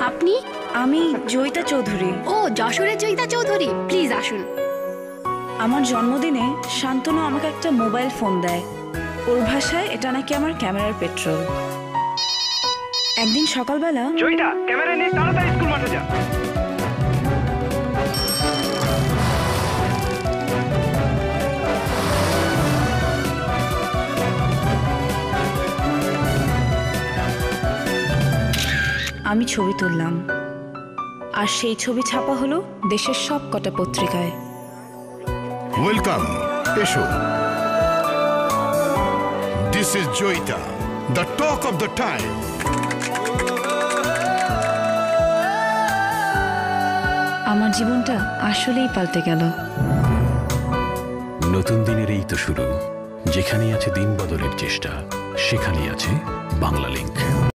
আপনি? আমি জয়িতা চৌধুরী। ও, যশোরের জয়িতা চৌধুরী, প্লিজ আসুন। আমার জন্মদিনে শান্তনু আমাকে একটা মোবাইল ফোন দেয়। ওর ভাষায় এটা নাকি আমার ক্যামেরার পেট্রোল। একদিন সকালবেলা, জয়িতা, ক্যামেরা নিয়ে তাড়াতাড়ি স্কুল মাঠে যা। আমি ছবি তুললাম, আর সেই ছবি ছাপা হলো দেশের সব কটা পত্রিকায়। ওয়েলকাম, এসো। This is Joyita, the talk of the time. আমার জীবনটা আসলেই পাল্টে গেল। নতুন দিনের এই তো শুরু। যেখানেই আছে দিন বদলের চেষ্টা, সেখানেই আছে বাংলা লিংক।